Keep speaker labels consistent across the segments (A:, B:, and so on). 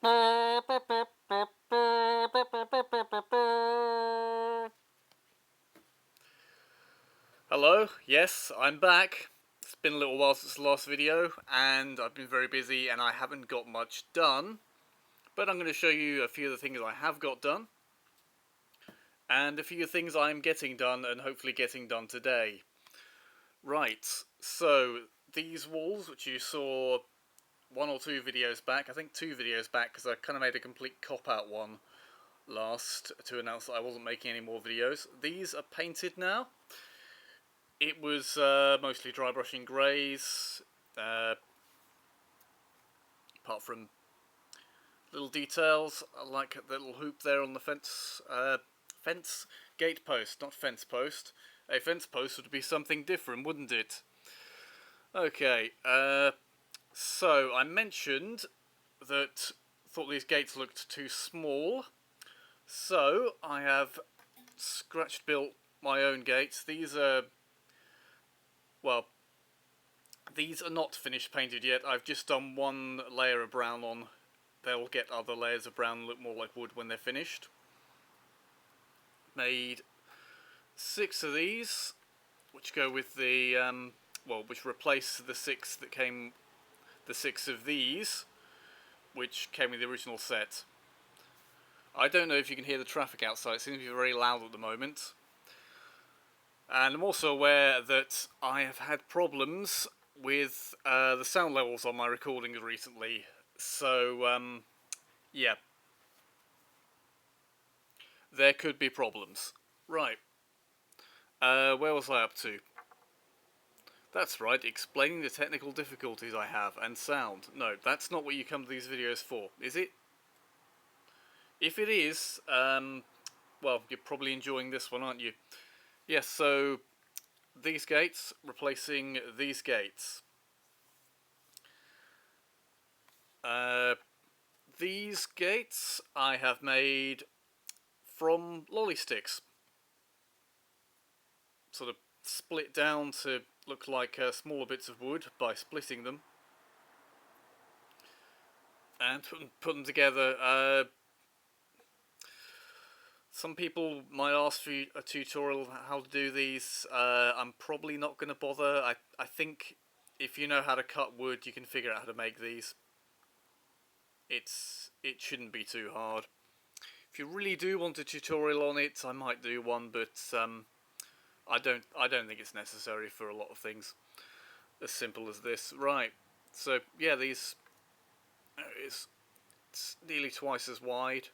A: Hello, yes, I'm back. It's been a little while since the last video, and I've been very busy and I haven't got much done. But I'm going to show you a few of the things I have got done, and a few things I'm getting done and hopefully getting done today. Right, so these walls, which you saw one or two videos back, I think 2 videos back, because I kind of made a complete cop-out one last to announce that I wasn't making any more videos. These are painted now. It was mostly dry brushing greys, apart from little details like the little hoop there on the fence, gate post, not fence post. A fence post would be something different, wouldn't it? Okay, so I mentioned that thought these gates looked too small, so I have scratch built my own gates. These are, well, these are not finished painted yet. I've just done one layer of brown on. They'll get other layers of brown look more like wood when they're finished. Made 6 of these, which go with the, which replace the 6 that came, the 6 of these, which came with the original set. I don't know if you can hear the traffic outside, it seems to be very loud at the moment. And I'm also aware that I have had problems with the sound levels on my recordings recently, so yeah, there could be problems. Right, where was I up to? That's right, explaining the technical difficulties I have and sound. No, that's not what you come to these videos for, is it? If it is, well, you're probably enjoying this one, aren't you? Yes, so these gates replacing these gates. These gates I have made from lolly sticks. Sort of split down to look like smaller bits of wood by splitting them. And put them together. Some people might ask for a tutorial how to do these. I'm probably not going to bother. I think if you know how to cut wood, you can figure out how to make these. It shouldn't be too hard. If you really do want a tutorial on it, I might do one, but I don't think it's necessary for a lot of things. As simple as this. Right. So yeah, these it's nearly twice as wide,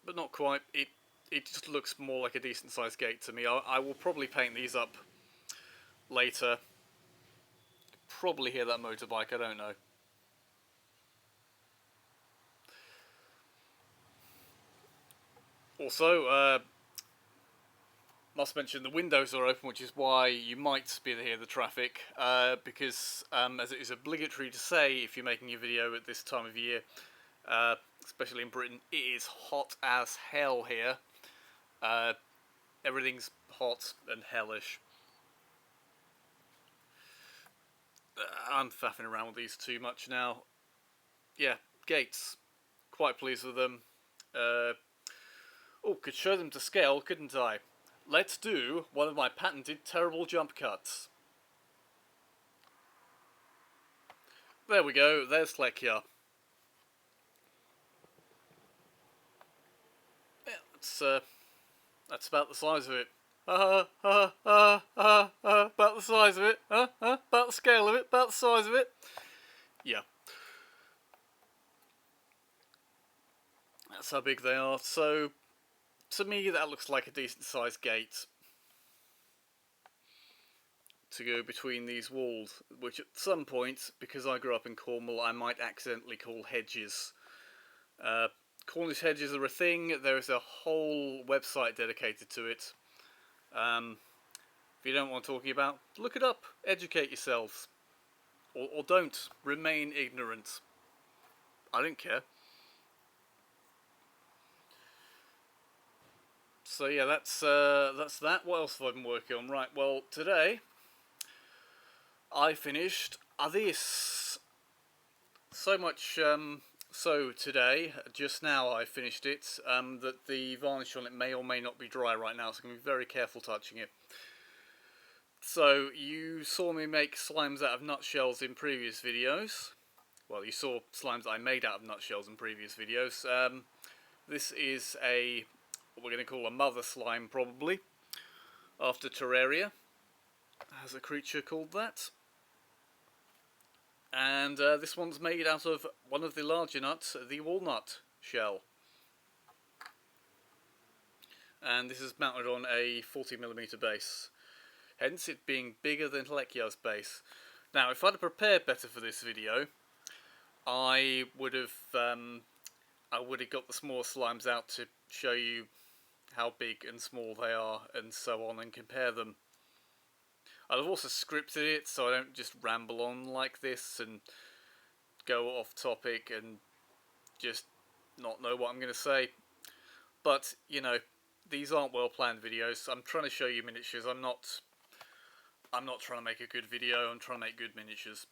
A: but not quite. It just looks more like a decent sized gate to me. I will probably paint these up later. Probably hear that motorbike, I don't know. Also, must mention the windows are open, which is why you might be able to hear the traffic, because as it is obligatory to say if you're making a video at this time of year, especially in Britain, it is hot as hell here. Everything's hot and hellish. I'm faffing around with these too much now. Yeah, gates. Quite pleased with them. Oh, could show them to scale, couldn't I? Let's do one of my patented terrible jump cuts. There we go, there's Slekia. Yeah, that's about the size of it. About the size of it. About the scale of it, about the size of it. Yeah. That's how big they are. So, to me, that looks like a decent sized gate to go between these walls, which at some point, because I grew up in Cornwall, I might accidentally call hedges. Cornish hedges are a thing. There is a whole website dedicated to it. If you don't know what I'm talking about, look it up. Educate yourselves. Or don't. Remain ignorant. I don't care. So yeah, that's that. What else have I been working on? Right, well, today I finished this. So much so today, just now I finished it, that the varnish on it may or may not be dry right now, so I'm going to be very careful touching it. So, you saw me make slimes out of nutshells in previous videos. Well, you saw slimes I made out of nutshells in previous videos. This is what we're going to call a mother slime, probably, after Terraria has a creature called that. And this one's made out of one of the larger nuts, the walnut shell. And this is mounted on a 40mm base, hence it being bigger than Lekia's base. Now, if I'd have prepared better for this video, I would have got the small slimes out to show you how big and small they are and so on, and compare them. I'd have also scripted it so I don't just ramble on like this and go off topic and just not know what I'm going to say. But, you know, these aren't well planned videos. I'm trying to show you miniatures. I'm not trying to make a good video. I'm trying to make good miniatures.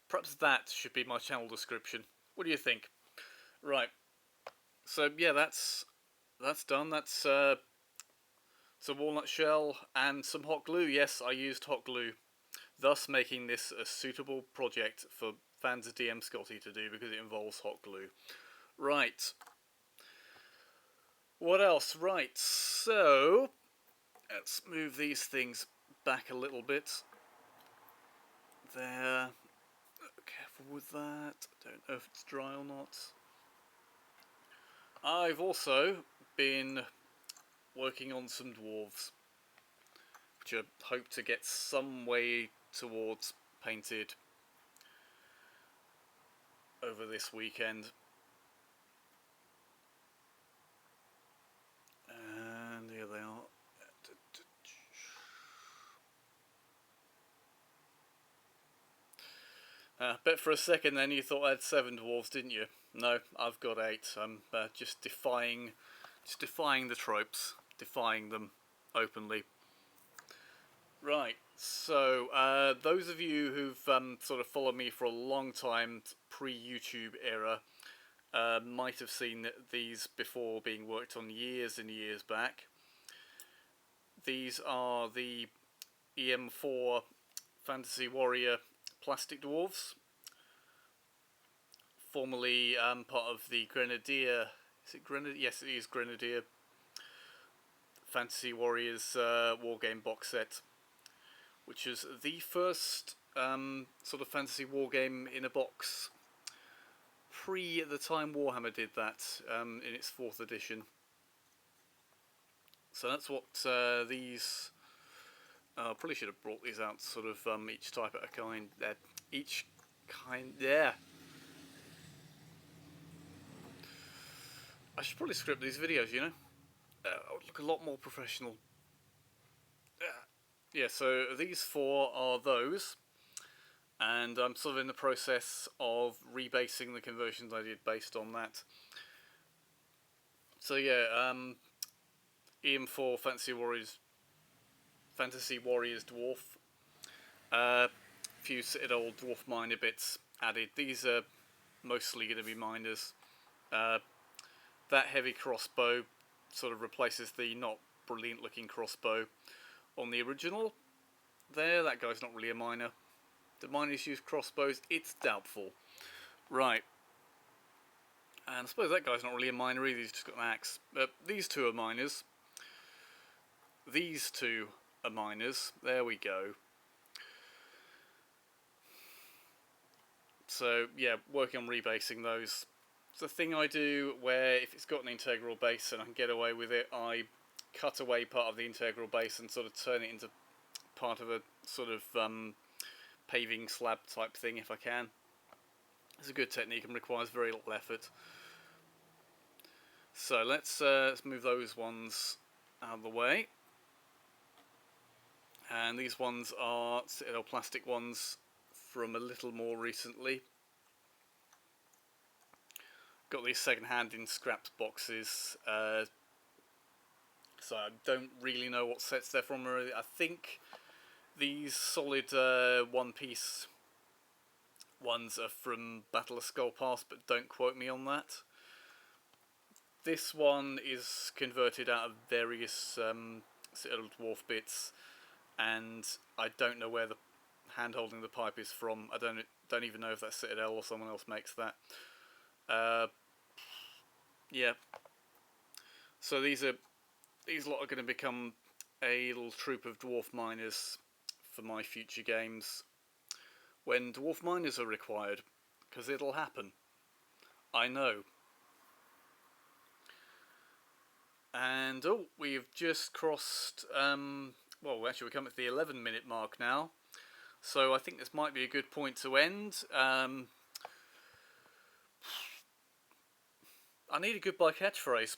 A: Perhaps that should be my channel description. What do you think? Right. So yeah, that's done. That's some walnut shell and some hot glue. Yes, I used hot glue, thus making this a suitable project for fans of DM Scotty to do because it involves hot glue. Right. What else? Right, so let's move these things back a little bit. There. Careful with that. Don't know if it's dry or not. I've also been working on some dwarves, which I hope to get some way towards painted over this weekend. And here they are. Bet for a second then you thought I had 7 dwarves, didn't you? No, I've got 8. I'm just defying the tropes, defying them openly. Right, so those of you who've sort of followed me for a long time, pre-YouTube era, might have seen these before being worked on years and years back. These are the EM4 Fantasy Warrior plastic dwarves, formerly part of the Grenadier. Is it Grenadier? Yes, it is Grenadier Fantasy Warriors wargame box set, which is the first sort of fantasy wargame in a box pre the time Warhammer did that in its 4th edition. So that's what these. Probably should have brought these out sort of each type at a kind. Each kind. Yeah. I should probably script these videos, you know. I would look a lot more professional. Yeah, so these 4 are those. And I'm sort of in the process of rebasing the conversions I did based on that. So yeah, EM4 Fantasy Warriors Dwarf. Few Citadel Dwarf Miner bits added. These are mostly going to be miners. That heavy crossbow sort of replaces the not brilliant looking crossbow on the original. There, that guy's not really a miner. Do miners use crossbows? It's doubtful. Right. And I suppose that guy's not really a miner either, he's just got an axe. These 2 are miners. These 2 are miners. There we go. So, yeah, working on rebasing those. It's a thing I do where if it's got an integral base and I can get away with it, I cut away part of the integral base and sort of turn it into part of a sort of paving slab type thing if I can. It's a good technique and requires very little effort. So let's move those ones out of the way. And these ones are Citadel plastic ones from a little more recently. Got these second-hand in scraps boxes. So I don't really know what sets they're from. I think these solid one-piece ones are from Battle of Skull Pass, but don't quote me on that. This one is converted out of various Citadel Dwarf bits, and I don't know where the hand holding the pipe is from. I don't even know if that's Citadel or someone else makes that. Yeah. So these lot are going to become a little troop of dwarf miners for my future games when dwarf miners are required, because it'll happen. I know. And oh, we've just crossed. Well, actually, we're coming to the 11-minute mark now, so I think this might be a good point to end. I need a goodbye catchphrase.